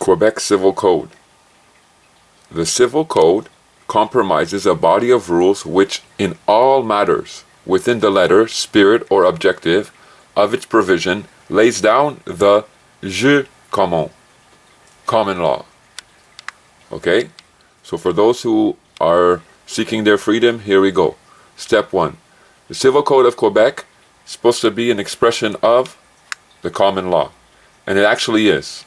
Quebec Civil Code. The Civil Code comprises a body of rules which, in all matters, within the letter, spirit, or objective of its provision, lays down the jus commun, common law. Okay? So for those who are seeking their freedom, here we go. Step 1. The Civil Code of Quebec is supposed to be an expression of the common law. And it actually is.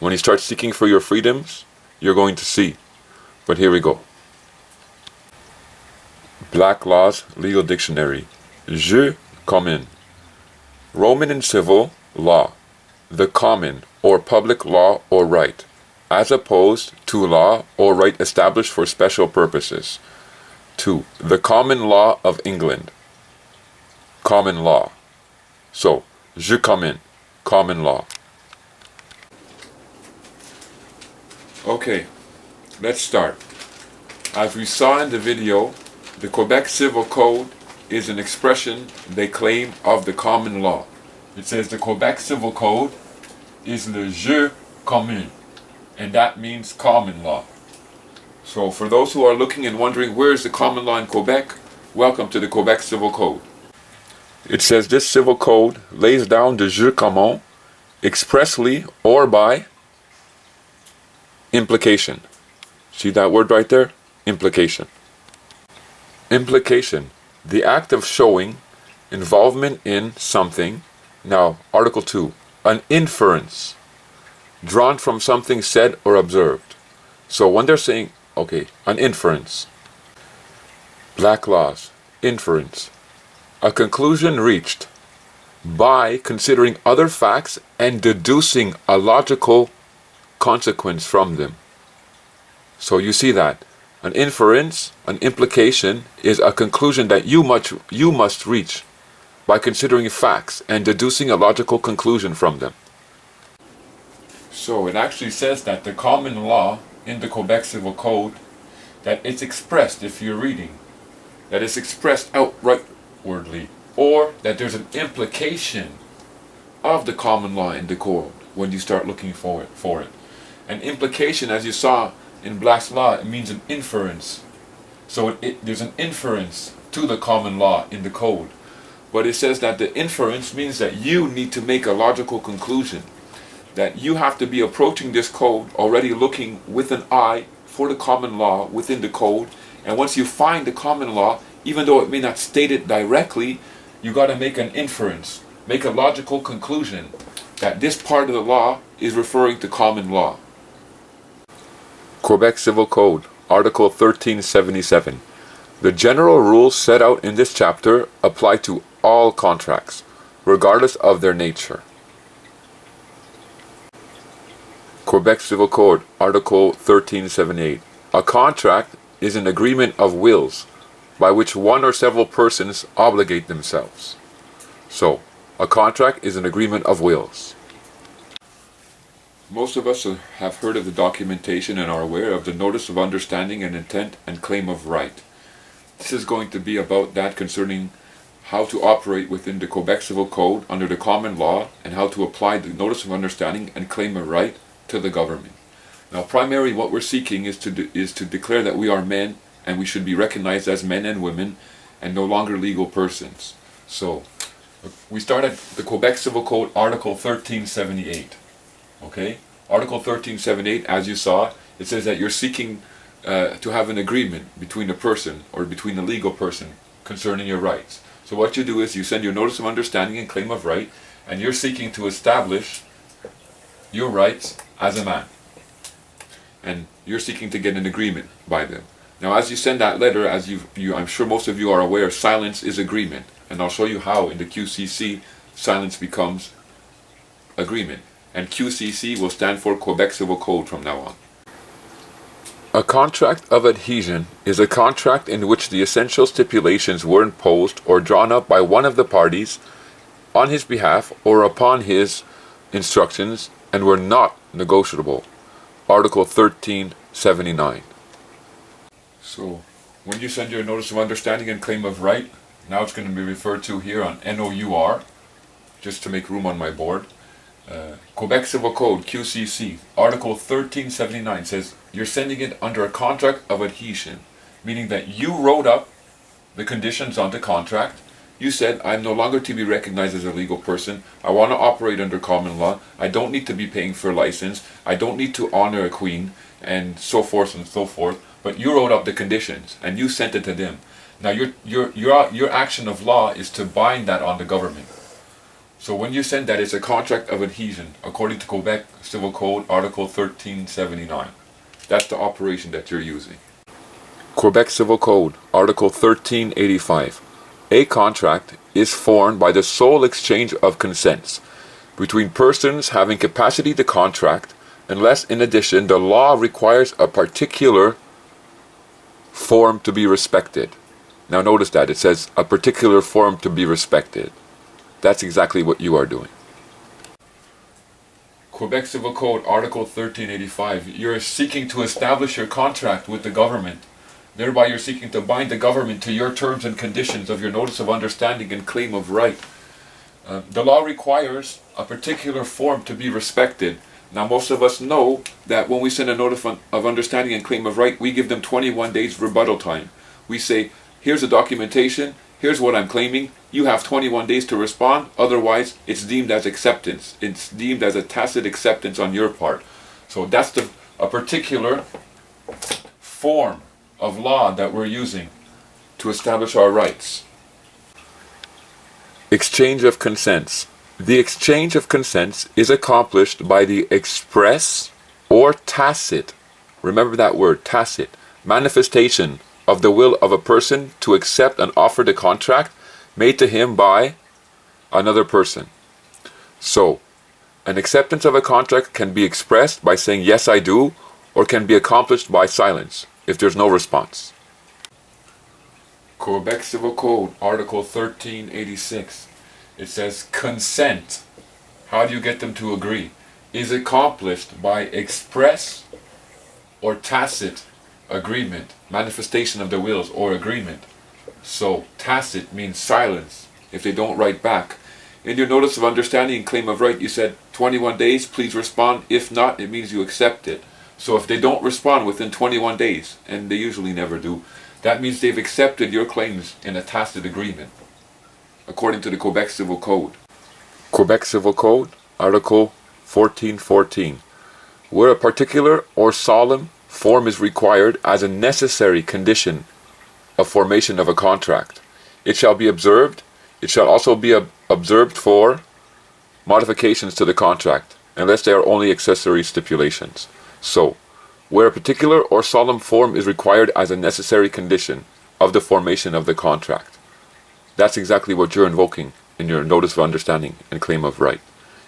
When you start seeking for your freedoms, you're going to see. But here we go. Black Laws Legal Dictionary. Jus commun. Roman and civil law. The common or public law or right, as opposed to law or right established for special purposes. 2. The common law of England. Common law. So, jus commun, common law. Okay, let's start. As we saw in the video, the Quebec Civil Code is an expression, they claim, of the common law. It says the Quebec Civil Code is le jus commun, and that means common law. So for those who are looking and wondering where is the common law in Quebec, welcome to the Quebec Civil Code. It says this civil code lays down the jus commun expressly or by implication. See that word right there? Implication. Implication, the act of showing involvement in something. Now, Article 2, an inference drawn from something said or observed. So when they're saying, okay, an inference, black laws, inference, a conclusion reached by considering other facts and deducing a logical consequence from them. So you see that an inference, an implication, is a conclusion that you must reach by considering facts and deducing a logical conclusion from them. So it actually says that the common law in the Quebec Civil Code, that it's expressed, if you're reading, that it's expressed outrightly, or that there's an implication of the common law in the code when you start looking for it. An implication, as you saw in Black's law, it means an inference. So there's an inference to the common law in the code. But it says that the inference means that you need to make a logical conclusion. That you have to be approaching this code already looking with an eye for the common law within the code. And once you find the common law, even though it may not state it directly, you got to make an inference, make a logical conclusion that this part of the law is referring to common law. Quebec Civil Code, Article 1377. The general rules set out in this chapter apply to all contracts, regardless of their nature. Quebec Civil Code, Article 1378. A contract is an agreement of wills by which one or several persons obligate themselves. So, a contract is an agreement of wills. Most of us have heard of the documentation and are aware of the Notice of Understanding and Intent and Claim of Right. This is going to be about that concerning how to operate within the Quebec Civil Code under the common law and how to apply the Notice of Understanding and Claim of Right to the government. Now, primarily what we're seeking is to declare that we are men and we should be recognized as men and women and no longer legal persons. So, we start at the Quebec Civil Code, Article 1378. Okay? Article 1378, as you saw, it says that you're seeking to have an agreement between a person or between a legal person concerning your rights. So what you do is you send your Notice of Understanding and Claim of Right, and you're seeking to establish your rights as a man. And you're seeking to get an agreement by them. Now, as you send that letter, as I'm sure most of you are aware, silence is agreement. And I'll show you how in the QCC silence becomes agreement. And QCC will stand for Quebec Civil Code from now on. A contract of adhesion is a contract in which the essential stipulations were imposed or drawn up by one of the parties on his behalf or upon his instructions and were not negotiable. Article 1379. So, when you send your Notice of Understanding and Claim of Right, now it's going to be referred to here on NOUR, just to make room on my board. Quebec Civil Code, QCC, Article 1379 says you're sending it under a contract of adhesion, meaning that you wrote up the conditions on the contract. You said, I'm no longer to be recognized as a legal person. I want to operate under common law. I don't need to be paying for a license. I don't need to honor a queen, and so forth and so forth. But you wrote up the conditions and you sent it to them. Now your action of law is to bind that on the government. So when you send that, it's a contract of adhesion according to Quebec Civil Code Article 1379. That's the operation that you're using. Quebec Civil Code Article 1385. A contract is formed by the sole exchange of consents between persons having capacity to contract, unless in addition the law requires a particular form to be respected. Now notice that it says a particular form to be respected. That's exactly what you are doing. Quebec Civil Code Article 1385. You're seeking to establish your contract with the government. Thereby you're seeking to bind the government to your terms and conditions of your notice of understanding and claim of right. The law requires a particular form to be respected. Now most of us know that when we send a notice of understanding and claim of right, we give them 21 days rebuttal time. We say, here's the documentation, here's what I'm claiming, you have 21 days to respond, otherwise it's deemed as acceptance. It's deemed as a tacit acceptance on your part. So that's a particular form of law that we're using to establish our rights. Exchange of consents. The exchange of consents is accomplished by the express or tacit, remember that word, tacit, manifestation of the will of a person to accept and offer the contract made to him by another person. So, an acceptance of a contract can be expressed by saying yes I do, or can be accomplished by silence if there's no response. Quebec Civil Code Article 1386. It says consent, how do you get them to agree, is accomplished by express or tacit agreement, manifestation of the wills or agreement. So tacit means silence if they don't write back. In your notice of understanding and claim of right, you said 21 days, please respond. If not, it means you accept it. So if they don't respond within 21 days, and they usually never do, that means they've accepted your claims in a tacit agreement, according to the Quebec Civil Code. Quebec Civil Code, Article 1414. Where a particular or solemn form is required as a necessary condition of formation of a contract, it shall be observed. It shall also be observed for modifications to the contract, unless they are only accessory stipulations. So, where a particular or solemn form is required as a necessary condition of the formation of the contract, that's exactly what you're invoking in your notice of understanding and claim of right.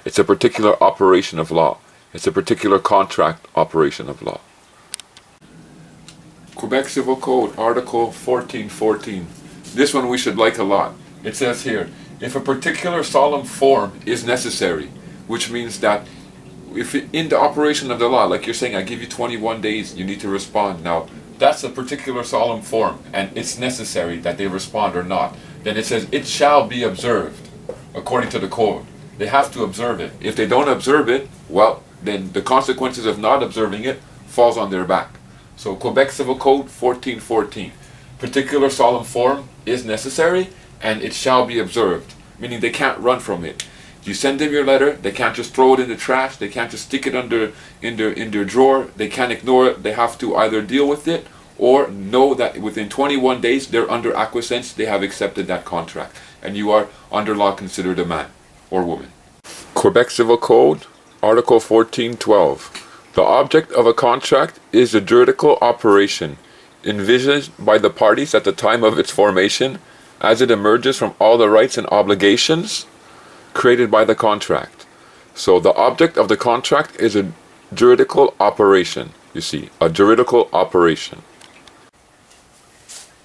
It's a particular operation of law. It's a particular contract operation of law. Quebec Civil Code, Article 1414. This one we should like a lot. It says here, if a particular solemn form is necessary, which means that if in the operation of the law, like you're saying, I give you 21 days, you need to respond. Now, that's a particular solemn form, and it's necessary that they respond or not. Then it says, it shall be observed, according to the code. They have to observe it. If they don't observe it, well, then the consequences of not observing it falls on their back. So Quebec Civil Code 1414. Particular solemn form is necessary, and it shall be observed, meaning they can't run from it. You send them your letter, they can't just throw it in the trash, they can't just stick it in their drawer, they can't ignore it. They have to either deal with it or know that within 21 days they're under acquiescence, they have accepted that contract, and you are under law considered a man or woman. Quebec Civil Code, Article 1412. The object of a contract is the juridical operation envisaged by the parties at the time of its formation, as it emerges from all the rights and obligations created by the contract. So the object of the contract is a juridical operation. You see, a juridical operation.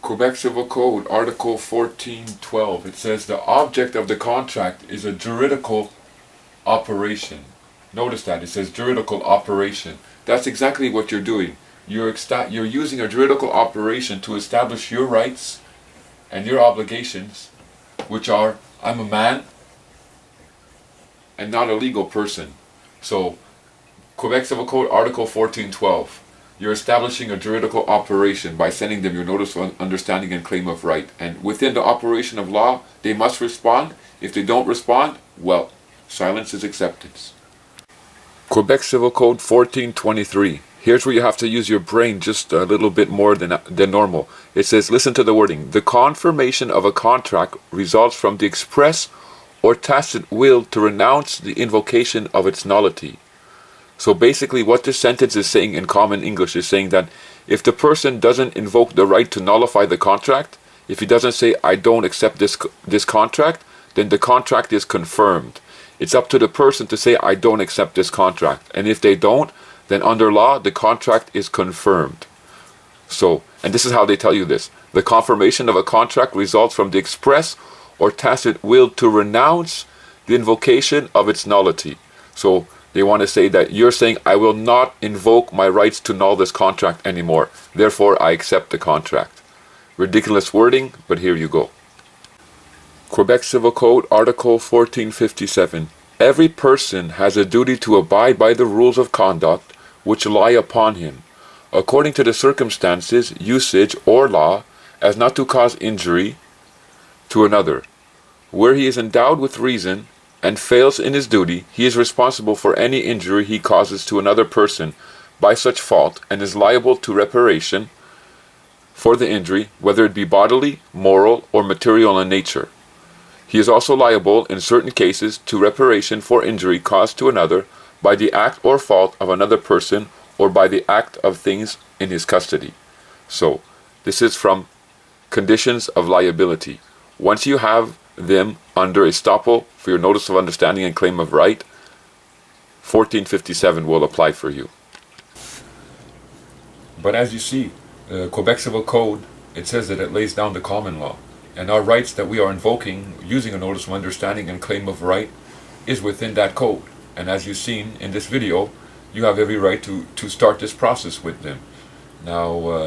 Quebec Civil Code, Article 1412. It says the object of the contract is a juridical operation. Notice that it says juridical operation. That's exactly what you're doing. You're using a juridical operation to establish your rights and your obligations, which are, I'm a man, and not a legal person. So, Quebec Civil Code Article 1412. You're establishing a juridical operation by sending them your notice of understanding and claim of right. And within the operation of law, they must respond. If they don't respond, well, silence is acceptance. Quebec Civil Code 1423. Here's where you have to use your brain just a little bit more than normal. It says, listen to the wording. The confirmation of a contract results from the express or tacit will to renounce the invocation of its nullity. So basically what this sentence is saying in common English is saying that if the person doesn't invoke the right to nullify the contract, if he doesn't say, I don't accept this contract, then the contract is confirmed. It's up to the person to say, I don't accept this contract. And if they don't, then under law, the contract is confirmed. So, and this is how they tell you this. The confirmation of a contract results from the express or tacit will to renounce the invocation of its nullity. So, they want to say that you're saying, I will not invoke my rights to null this contract anymore. Therefore, I accept the contract. Ridiculous wording, but here you go. Quebec Civil Code, Article 1457. Every person has a duty to abide by the rules of conduct which lie upon him, according to the circumstances, usage, or law, as not to cause injury to another. Where he is endowed with reason and fails in his duty, he is responsible for any injury he causes to another person by such fault, and is liable to reparation for the injury, whether it be bodily, moral, or material in nature. He is also liable, in certain cases, to reparation for injury caused to another by the act or fault of another person, or by the act of things in his custody. So, this is from conditions of liability. Once you have them under estoppel for your notice of understanding and claim of right, 1457 will apply for you. But as you see, Quebec Civil Code, it says that it lays down the common law. And our rights that we are invoking using a notice of understanding and claim of right is within that code. And as you've seen in this video, you have every right to start this process with them. Now,